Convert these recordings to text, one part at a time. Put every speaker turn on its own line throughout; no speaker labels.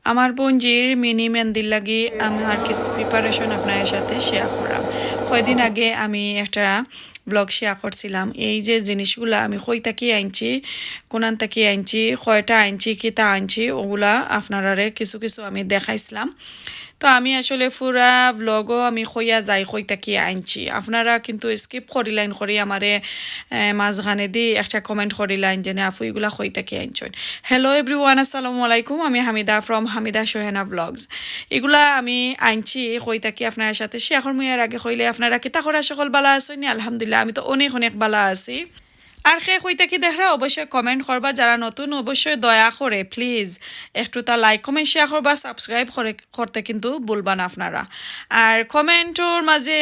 আমার বোনজির মিনি মেহেন্দির লাগি আমি আর কিছু প্রিপারেশন আপনার সাথে শেয়ার করলাম। কয়দিন আগে আমি একটা ব্লগ শেয়ার করছিলাম এই যে জিনিসগুলা আমি কই থাকি আনছি, কোনান থাকি আনছি, কয়টা আনছি, কিতা আনছি, ওগুলা আপনারারে কিছু কিছু আমি দেখাইছিলাম। তো আমি আসলে পুরা ব্লগও আমি কইয়া যাই কই থাকি আনছি, আপনারা কিন্তু স্কিপ করিলাইন করি আমারে মাঝখানে দি একটা কমেন্ট করিলাইন যে আপু এগুলা কই থাকি আনছেন। হ্যালো এভরিওয়ান, আসসালামু আলাইকুম, আমি হামিদা ফ্রম হামিদা সোহেনা ব্লগস। এগুলা আমি আনছি কই থাকি আপনার সাথে শেয়ার করবো। এর আগে কইলে আপনারা কি তাকরা সকল বালা আছেন? আলহামদুলিল্লাহ আমি তো অনেক অনেক বালা আছি। আর সে কইতে কি দেখরা অবশ্যই কমেন্ট করবা, যারা নতুন অবশ্যই দয়া করে প্লিজ একটু তা লাইক কমেন্ট শেয়ার করবা, সাবস্ক্রাইব করতে কিন্তু ভুলবা না আপনারা। আর কমেন্টর মাঝে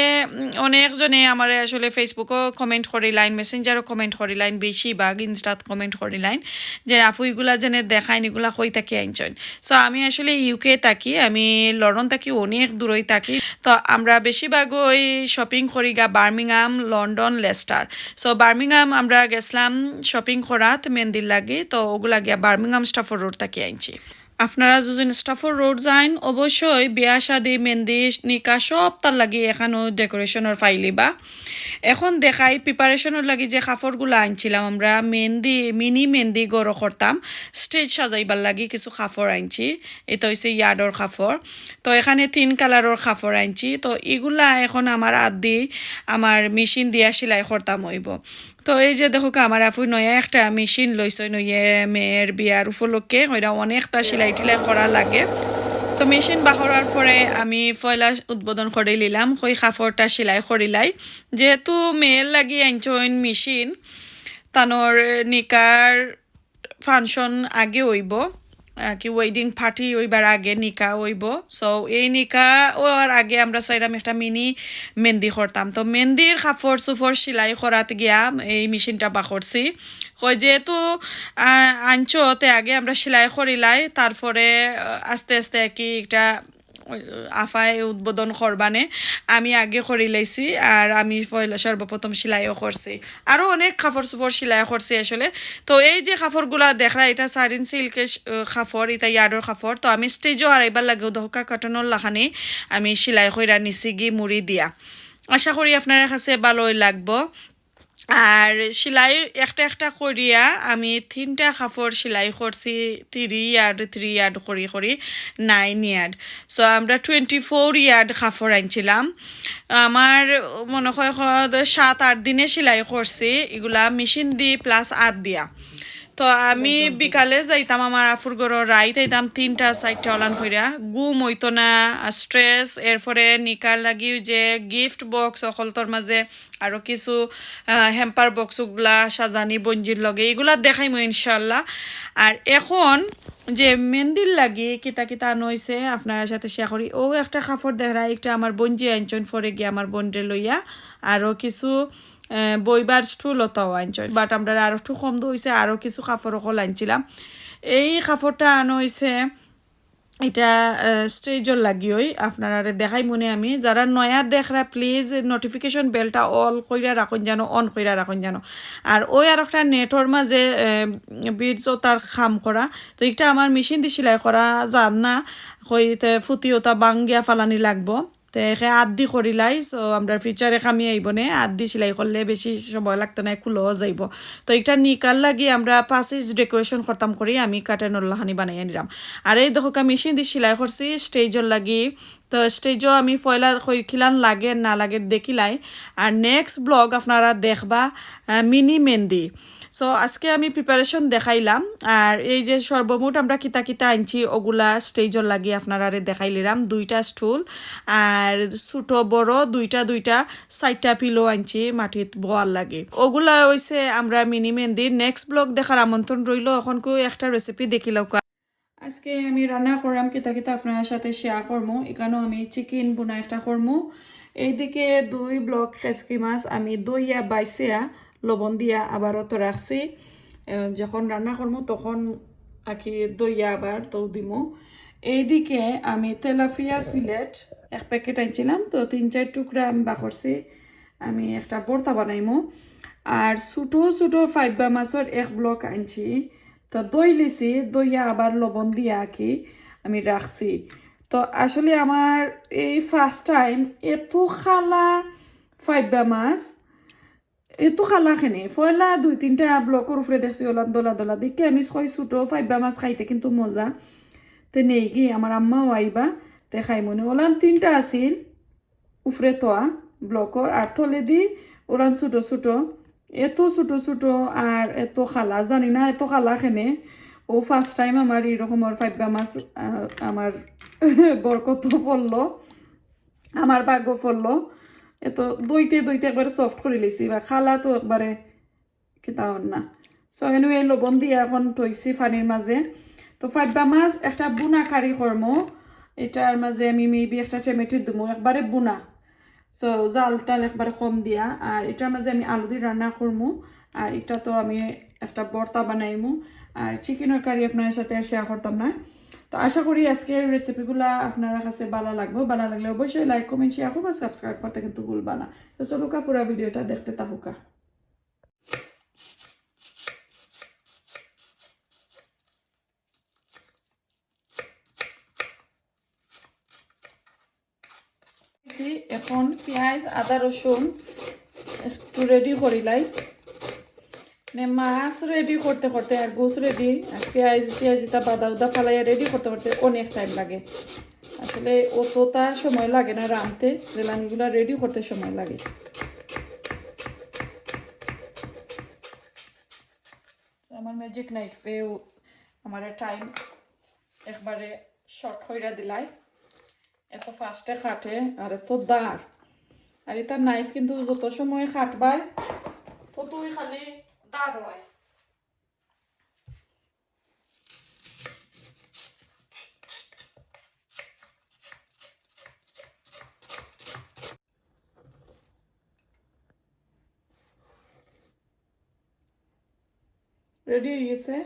অনেকজনে আমার আসলে ফেসবুকও কমেন্ট করিলাইন, মেসেঞ্জারও কমেন্ট করিলাইন, বেশিরভাগ ইনস্টাত কমেন্ট করিলাইন যে আপু এগুলা যেন দেখাইন এগুলা কই থাকি আনছেন। সো আমি আসলে ইউকে থাকি, আমি লন্ডন থাকি, অনেক দূরই থাকি। তো আমরা বেশিরভাগ ওই শপিং করি গা Birmingham, London, Leicester. So Birmingham আমরা গেছিলাম শপিং করাত মেহেন্দির লাগে, তো ওগুলা গিয়া বার্মিংহাম স্টাফোর রোড থাকি আনছি। আপনারা যদি স্টাফোর রোড যাইন অবশ্যই বিয়া শাদি মেহেন্দি নিকা সব তার লাগি এখানেও ডেকোরেশনের ফাইলিবা। এখন দেখাই প্রিপারেশনের লাগি যে কাপড়গুলো আনছিলাম আমরা মেহেন্দি মিনি মেহেন্দি গড় করতাম, স্টেজ সাজাইবার লাগি কিছু কাপড় আনছি। এটা হচ্ছে ইয়ার্ডর কাপড়। তো এখানে 3 কালারের কাপড় আনছি। তো এগুলা এখন আমার আদি আমার মেশিন দিয়া সেলাই করতাম হইব। তো এই যে দেখো আমার আপু নয়া একটা মেশিন লইছে নইয়ে মেয়ের বিয়ার উপলক্ষে, ওইটা অনেকটা সেলাই টিলাই করা লাগে। তো মেশিন বাহরার পরে আমি পয়লা উদ্বোধন করে নিলাম ওই কাপড়টা সেলাই করিলাই। যেহেতু মেয়ের লাগি আনছইন মেশিন, তানোর নিকার ফাংশন আগে হইব, কি ওয়েডিং পার্টি ওইবার আগে নিকা হইব। সো এই নিকা ওর আগে আমরা চাইলাম একটা মিনি মেহেন্দি করতাম। তো মেহেন্দির কাপড় চুপড় সেলাই করাত গিয়া এই মেশিনটা বাকরছি। কই যেহেতু আনছোতে আগে আমরা সেলাই করিলাই, তারপরে আস্তে আস্তে কি একটা আফায় উদ্বোধন করবানে আমি আগে করি লাইছি। আর আমি পয়লা সর্বপ্রথম সেলাইও করছি, আরও অনেক কাপড় চোপড় সেলাই করছি আসলে। তো এই যে কাপড়গুলা দেখরা এটা সারিন সিল্কের কাপড়, এটা ইয়ার্ডর কাপড়। তো আমি স্টেজও আড়াইবার লাগেও দহকা কটনের লাখানি আমি সেলাই কইরা নিছি গি মুড়ি দিয়া। আশা করি আপনার কাছে ভালোই লাগবো। আর সেলাই একটা একটা করিয়া আমি 3টা কাপড় সেলাই করছি 3 ইয়ার্ড 3 ইয়ার্ড করি করি 9 ইয়ার্ড। সো আমরা 24 ইয়ার্ড কাপড় আনছিলাম। আমার মনে হয় 7-8 দিনে সেলাই করছি এগুলা মেশিন দিয়ে প্লাস আট দিয়া। তো আমি বিকালে যাইতাম আমার আফুর ঘর, রাইত আইতাম 3টা 4টা অলান কইরা, গুম হইতো না, স্ট্রেস। এরপরে নিকার লাগি যে গিফট বক্স অকলতর মাঝে আরও কিছু হ্যাম্পার বক্সগুলা সাজানি বঞ্জির লগে এগুলা দেখাইমো ইনশাল্লাহ। আর এখন যে মেহেন্দির লাগি কিতা কিতা নইছে আপনার সাথে শেয়ার করি। ও একটা কাপড় দেখা একটা আমার বঞ্জি আনছেন পরে গিয়ে আমার বোনরে লইয়া, আরও কিছু বইবার স্টুলতাও আনছেন, বাট আমরা আরও একটু কম হয়েছে, আরও কিছু কাপড় কল আনছিলাম। এই কাপড়টা আনো হয়েছে এটা স্টেজর লাগিওই আপনারা দেখাই মনে আমি। যারা নয়া দেখরা প্লিজ নোটিফিকেশন বেলটা অল কইরা রাখুন জানো, অন কইরা রাখুন জানো। আর ওই আর একটা নেটর মাঝে বিটস তার খাম করা, তো এটা আমার মেশিন দিয়ে সেলাই করা যান না, হইতে ফুটিওতা বাঙ্গিয়া ফালানি লাগবো। তো এখে আদি করিলাই। সো আমরা ফিউচারে খামি আইব নে আদি সেলাই করলে বেশি সময় লাগতো না, খুলও যাইব। তো এটা নিকাল লাগি আমরা পাঁচেজ ডেকোরেশন করতাম করি আমি কাটেনর লাহানি বানাইয়া নিলাম। আর এই দেখো মেশিন দিয়ে সেলাই করছি স্টেজর লাগি। তো স্টেজও আমি পয়লা খিলান লাগে না লাগে দেখিলাই। আর নেক্সট ব্লগ আপনারা দেখবা মিনি মেহেন্দি। সো আজকে আমি প্রিপারেশন দেখাইলাম। আর এই যে সর্বমোট আমরা কিতা কিতা আনছি ওগুলা স্টেজর লাগি আপনারা দেখাইলিলাম। 2টা স্টুল আর ছোটো বড় দুইটা 4টা পিলো আনছি মাটিত বোয়ার লাগে। ওগুলা হইছে আমরা মিনি মেহেন্দির। নেক্সট ব্লগ দেখার আমন্ত্রণ রইল। এখন একটা রেসিপি দেখিলাম। আজকে আমি রান্না করলাম কিতা কিতা আপনার সাথে শেয়ার করবো। এখানেও আমি চিকেন বোনা একটা করবো। এইদিকে 2 ব্লক খেসকি মাছ আমি দইয়া বাইসিয়া লবণ দিয়া আবারও তো রাখছি, যখন রান্না করবো তখন আকি দইয়া আবার তো দিমো। এইদিকে আমি তেলাপিয়া ফিলেট 1 প্যাকেট আনছিলাম, তো 3-4 টুকরা আমি বাকরছি, আমি একটা ভর্তা বানাইমো। আর ছোটো ছোটো 5 মাছের 1 ব্লক আনছি। তো দই লিছি, দইয়া আবার লবণ দিয়া আঁকি আমি রাখছি। তো আসলে আমার এই ফার্স্ট টাইম এত খালা ফাইবা মাছ, এত খালা খেনে ফয়লা 2-3টা ব্লকের উপরে দেখছি ওলা দোলা দোলা দেখে আমি কই ছোটো ফাইবা মাছ খাইতে কিন্তু মজা। তে নেই কি আমার আম্মাও আইবা তে খাই মনে ওলান 3টা আছিল উপরে তোয়া ব্লকর আর থলে দি ওরান ছোটো ছোটো, এত ছোটো ছোটো আর এত খালা জানি না এত খালা খেনে। ও ফার্স্ট টাইম আমার এরকমের ফাইবা মাছ আমার বরকত পড়লো, আমার ভাগ্য পড়লো। এত দইতে দইতে একবারে সফট করে লিছি বা খালা তো একবারে কেতাওন না। সো এনুয়ে লবণ দিয়ে এখন থইছি পানির মাঝে। তো ফাইবা মাছ একটা বুনা কারি করমো, এটার মাঝে আমি মেবি একটা টমেটো দেবো একবারে বুনা। সো জাল টাল একবারে কম দিয়া, আর এটার মাঝে আমি আলু দিয়ে রান্না করবো। আর এটা তো আমি একটা ভর্তা বানাইমু। আর চিকেনের কারি আপনার সাথে শেয়ার করতাম না। তো আশা করি আজকের রেসিপিগুলো আপনার কাছে ভালো লাগবে। ভালো লাগলে অবশ্যই লাইক কমেন্ট শেয়ার করবো, সাবস্ক্রাইব করতে কিন্তু ভুলবা না। তো চলো পুরো ভিডিওটা দেখতে থাকুকা। এখন পেঁয়াজ আদা রসুন একটু রেডি করিলাই, মাছ রেডি করতে করতে আর গোস রেডি আর পেঁয়াজ টিয়াজ এটা বাদা উদা ফালাইয়া রেডি করতে করতে অনেক টাইম লাগে। আসলে অতটা সময় লাগে না রাঁধতে, রেলানিগুলো রেডি করতে সময় লাগে। আমার ম্যাজিক নাইফেও আমার টাইম একবারে শর্ট হইরা দিলাই, এত ফাস্টে কাটে আর এত দাঁড়। আর এটা নাইফ কিন্তু যত সময় কাটবাই ততই খালি দাঁড় হয়। রেডি হয়ে গেছে।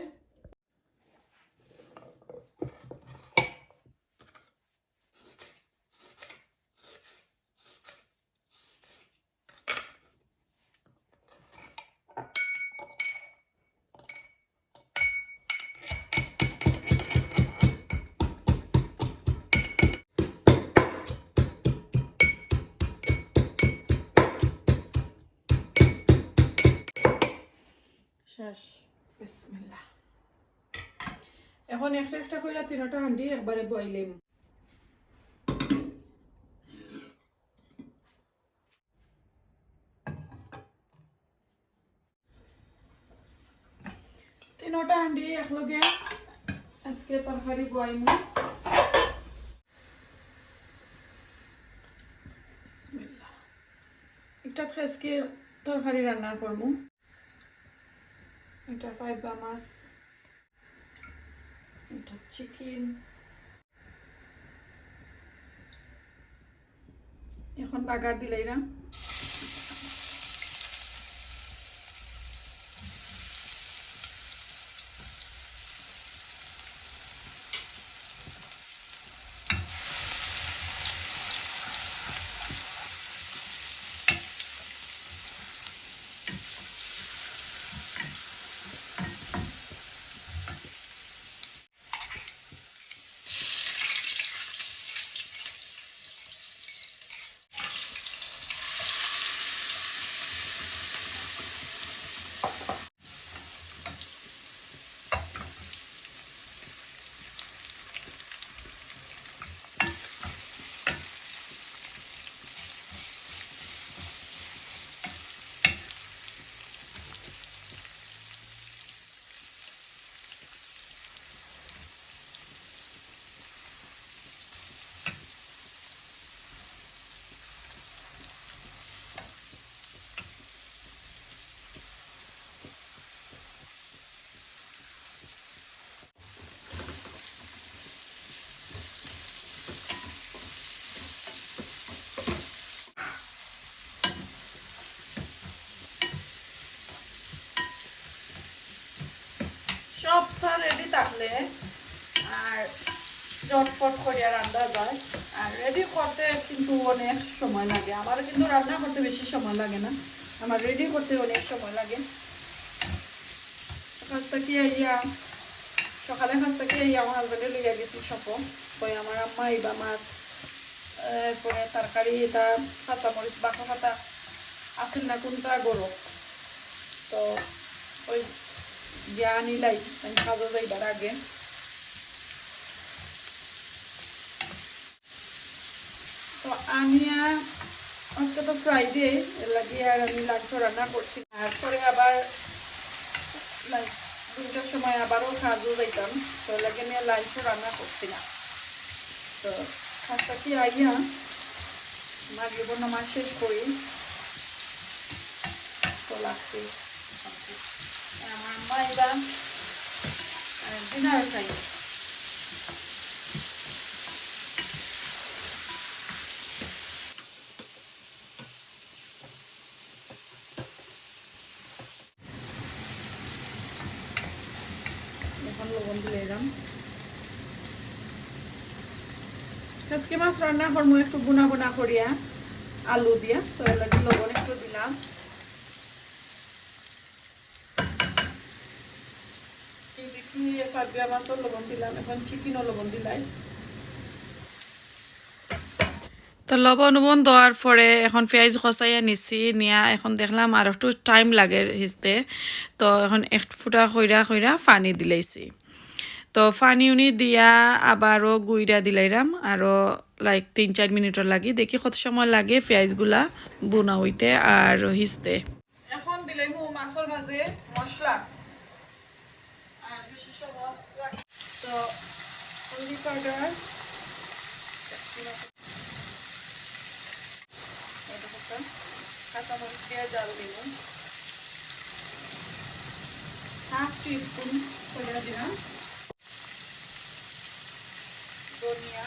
শেষ। বিসমিল্লাহ। এখন একটা একটা কইরা 3টা হান্ডি একবারে বইলেম। তিনটা হান্ডি একলগে আজকে তরকারি বইমু। বিসমিল্লাহ। একটা আজকে তরকারি রান্না করবো। এটা ফাইবা মাছ, এটা চিকেন। এখন বাগার দিলাইরা সবটা রেডি থাকলে আর চটপট করিয়া রান্না যায়। আর রেডি করতে কিন্তু অনেক সময় লাগে, আমার কিন্তু রান্না করতে বেশি সময় লাগে না, আমার রেডি করতে অনেক সময় লাগে। কাজটা কি আইয়া সকালে কাছ থেকে এই আমার হাজবেন্ডে লইয়া গেছি সপো ওই আমার আম্মা ইবা মাছ এরপরে তরকারি এটা কাঁচামরিচ বাঁকা পাতা আসিল না কোনটা গরম তো ওই দিয়া নিলাই আমি খাবো যাইবার আগে তো আনিয়া আজকে তো ফ্রাইডে এর লাগে আর আমি লাঞ্চ রান্না করছি তারপরে আবার দুইটার সময় আবারও কাজও যাইতাম তো এর লাগে নিয়ে লাঞ্চও রান্না করছি না তো খাসটা কি আইয়া মাগরিব নামাজ শেষ করি তো লাগছে আমার আম্মা এবার ডিনার খাই এখন লবণ দিয়ে এলাম আজকে মাছ রান্না করবো একটু গুনা গুনা করিয়া আলু দিয়া তো এর লাগে লবণ একটু দিলাম পারবিয়া মাছও লবণ দিলাম এখন চিকেনও লবণ দিলাই তো লবণ উবন দেওয়ার পরে এখন পেঁয়াজ খসাইয়া নিছি নিয়া এখন দেখলাম আর একটু টাইম লাগে হিসতে তো এখন এক ফুটা খৈরা খৈরা পানি দিলাইছি তো পানি উনি দিয়া আবারও গুইরা দিলাইরাম আরও লাইক 3-4 মিনিটর লাগি দেখি কত সময় লাগে পেঁয়াজগুলা বুনা হইতে আর হিসতে এখন দিলাইমু মাছের মাঝে মশলা আর বেশি সময় তো হলদি পাউডার কাঁচামরিচ দিয়ে জাল দিব হাফ টিস্পুন করে দিলাম ধনিয়া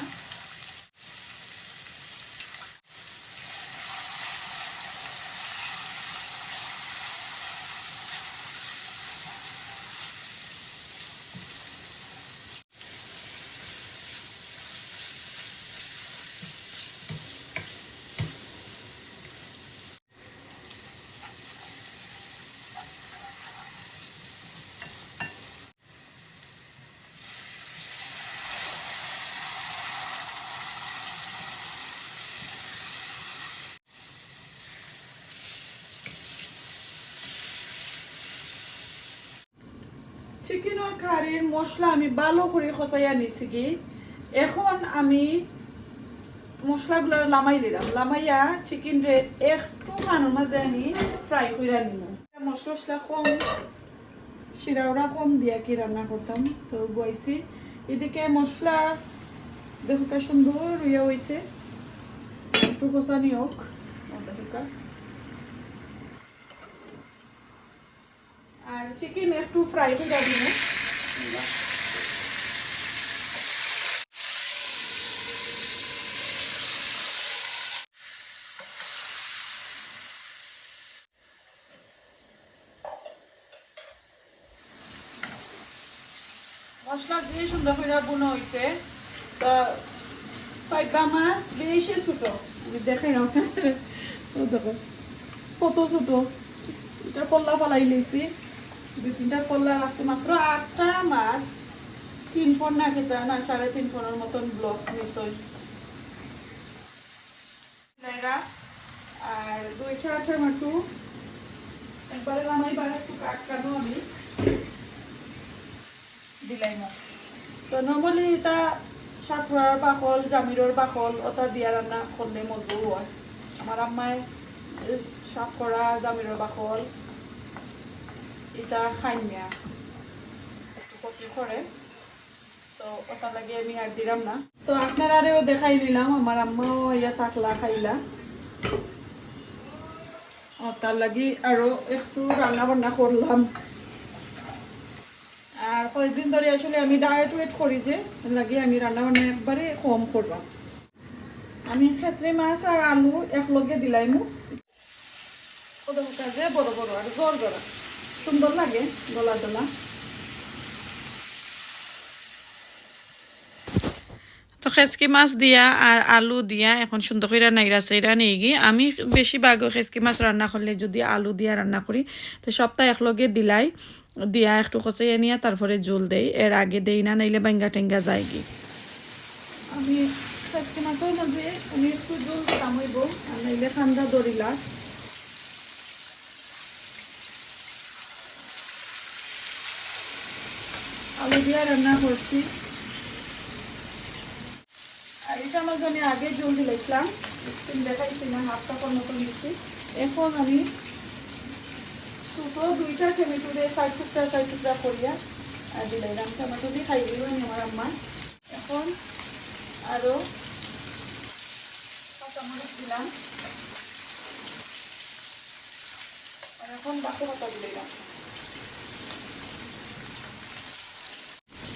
চিকেন আর কারির মশলা আমি ভালো করে খসাইয়া নিছি কি এখন আমি মশলাগুলো লামাই দিলাম লামাইয়া চিকেন রে একটু খানোর মাঝে আমি ফ্রাই করে নিব মশলা কম শিরাওড়া কম দিয়া কি রান্না করতাম তো বইছি এদিকে মশলা দেখুকা সুন্দর ইয়ে হয়েছে একটু খসানি হোক আর চিকেন একটু ফ্রাই করে দিব মশলা দিয়ে সুন্দর করে বোনা হয়েছে তো পাইবা মাছ বেশি ছোট আমি দেখাই না দেখো কত ছোট এটা পল্লা ফালাই লেছি 2-3টা পল্লা লাগছে মাত্র 8টা মাছ 3 পন না খেতে না 3.5 পনের মতন ব্লক নিশ্চয় আর 2-4 টমেটো একবারে রান্নাই বারে একটু কাটকানো আমি দিলাই না তো নর্মালি এটা সাতুয়ার বাকল জামিরর বাকল ওটা দিয়া রান্না করলে মজু হয় আমার আম্মায় সাতকরা জামিরর বাকল এটা খাইনিয়া একটু কপি করে তো ওটা লাগে আমি আর দিলাম না তো আপনার আরেও দেখাই দিলাম আমার আম্মাও ইয়া তাকলা খাইলা তার লাগি আরো একটু রান্না বান্না করলাম আর কয়েকদিন ধরে আসলে আমি ডায়েট ওয়েট করি যে লাগে আমি রান্না বান্না একবারে কম করলাম আমি খেসরি মাছ আর আলু একলগে দিলাইমু ওদের কাজে বড় বড় আর জোর গড়া সুন্দর লাগে গলা দলা তো খেসকি মাছ দিয়া আর আলু দিয়া এখন সুন্দর করে নাইরা চাইরা নিয়ে গিয়ে আমি বেশিরভাগ খেসকি মাছ রান্না করলে যদি আলু দিয়া রান্না করি তো সপ্তাহ একলগে দিলাই দিয়া একটু কষাইয়া নিয়ে তারপরে জল দেই, এর আগে দেই না, নাইলে বাঙ্গা টেঙ্গা যায় গি। আমি খেসকি মাছের মধ্যে আমি একটু জল দিলাম হইব, আর নাইলে ঠান্ডা দরিলা। আলু দিয়া রান্না করছি, আর এটা মাঝে আমি আগে জল দিলাম, দেখাইছি না, হাফ কাপড় মতো নিচ্ছি। এখন আমি ছোটো 2টা টমেটো দিয়ে সাইড টুকরা করিয়া আর দিলাম। টমেটো দিয়ে খাই দিল আমার আম্মা। এখন আরও কাঁচামরিচ দিলাম, আর এখন বাকি পাতা দিলাম।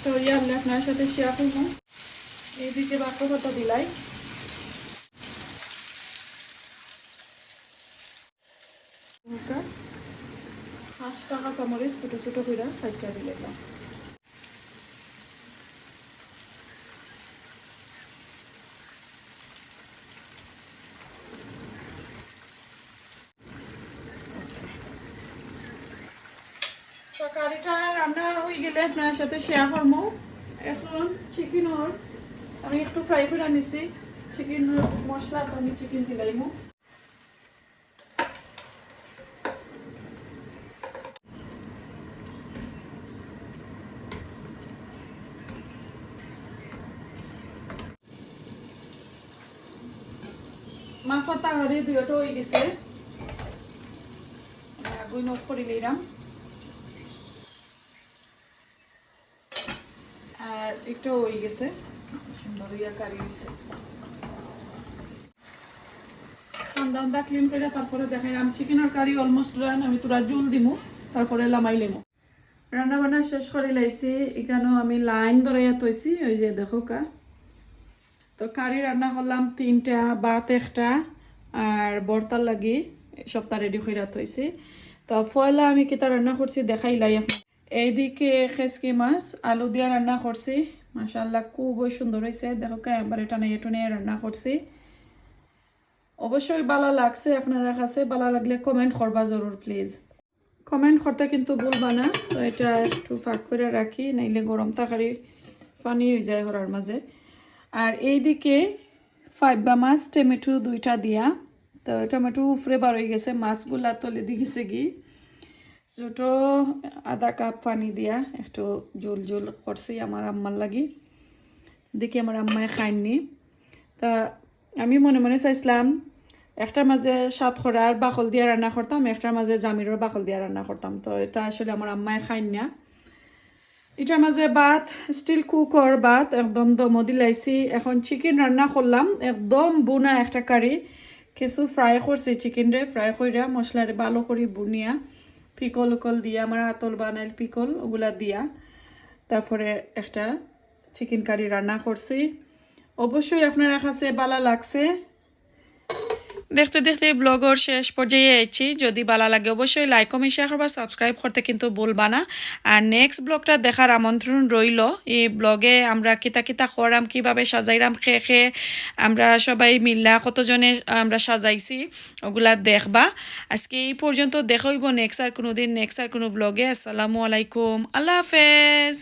তো আমি আপনার সাথে শেয়ার করবো। এইদিকে বাকি পাতা দিলাই, হাঁসটা কাঁচামরিচ ছোটো ছোটো করে কাটিয়ে দিলাম। তরকারিটা রান্না হয়ে গেলে আপনার সাথে শেয়ার করবো। এখন চিকেনের আমি একটু ফ্রাই করে নিছি, চিকেন মশলা আমি চিকেন দিলাইমু। মাছের তরকারি দুইটা হয়ে গেছে, আগুন অফ করে নিলাম। আর একটু হয়ে গেছে, সুন্দর কারি হয়েছে। ঠান্ডা ক্লিন করে তারপরে দেখাইলাম চিকেনের কারি অলমোস্ট রান। আমি তোরা জল দিমু, তারপরে লামাই লেমু। রান্না বান্না শেষ করে লাইছি, এখানেও আমি লাইন ধরাইয়া তৈছি, ওই যে দেখো কা। তো কারি রান্না করলাম 3টা, ভাত 1টা, আর বর্তার লাগি সবটা রেডি করে তৈছি। তো পয়লা আমি কিতা রান্না করছি দেখাইলাই। এইদিকে খেসকি মাছ আলু দিয়া রান্না করছি, মাশাআল্লাহ খুবই সুন্দর হয়েছে। দেখো কা একবার এটা নিয়ে রান্না করছি। অবশ্যই ভালো লাগছে, আপনারা কাছে ভালো লাগলে কমেন্ট করবা জরুর প্লিজ। কমেন্ট করতে কিন্তু ভুলবা না। তো এটা একটু ফাঁক করে রাখি, নাইলে গরম তরকারি পানি হয়ে যায় হরার মাঝে। আর এইদিকে 5 মাছ টমেটো 2টা দিয়া, তো টমেটো উপরে বার হয়ে গেছে, মাছগুলা তলে দিয়ে গেছে কি। ছোটো আধা কাপ পানি দিয়া একটু জল জল করছি আমার আম্মার লাগি। দেখি আমার আম্মায় খায়নি। তা আমি মনে মনে চাইছিলাম একটার মাঝে সাতখরার বাকল দিয়ে রান্না করতাম, একটার মাঝে জামিরের বাকল দিয়ে রান্না করতাম। তো এটা আসলে আমার আম্মায় খাইন না। এটার মাঝে ভাত, স্টিল কুকর ভাত একদম দম দিলাইছি। এখন চিকেন রান্না করলাম, একদম বুনা একটা কারি। কিছু ফ্রাই করছি চিকেন রে, ফ্রাই করিয়া মশলারে ভালো করে বুনিয়া পিকল উকল দিয়া, আমার আতল বানাইল পিকল ওগুলা দিয়া তারপরে একটা চিকেন কারি রান্না করছি। অবশ্যই আপনারা কাছে ভালো লাগছে। দেখতে দেখতে ব্লগর শেষ পর্যায়ে আইছি। যদি ভালো লাগে অবশ্যই লাইক কমেন্ট শেয়ার করবা, সাবস্ক্রাইব করতে কিন্তু ভুলবা না। আর নেক্সট ব্লগটা দেখার আমন্ত্রণ রইল। এই ব্লগে আমরা কিতা কিতা করাম, কিভাবে সাজাইরাম, খেয়ে আমরা সবাই মিল্লা কতজনে আমরা সাজাইছি ওগুলা দেখবা। আজকে এই পর্যন্ত দেখা হইব নেক্সট আর কোনো দিন, নেক্সট আর কোনো ব্লগে। আসসালামু আলাইকুম, আল্লাহ হাফেজ।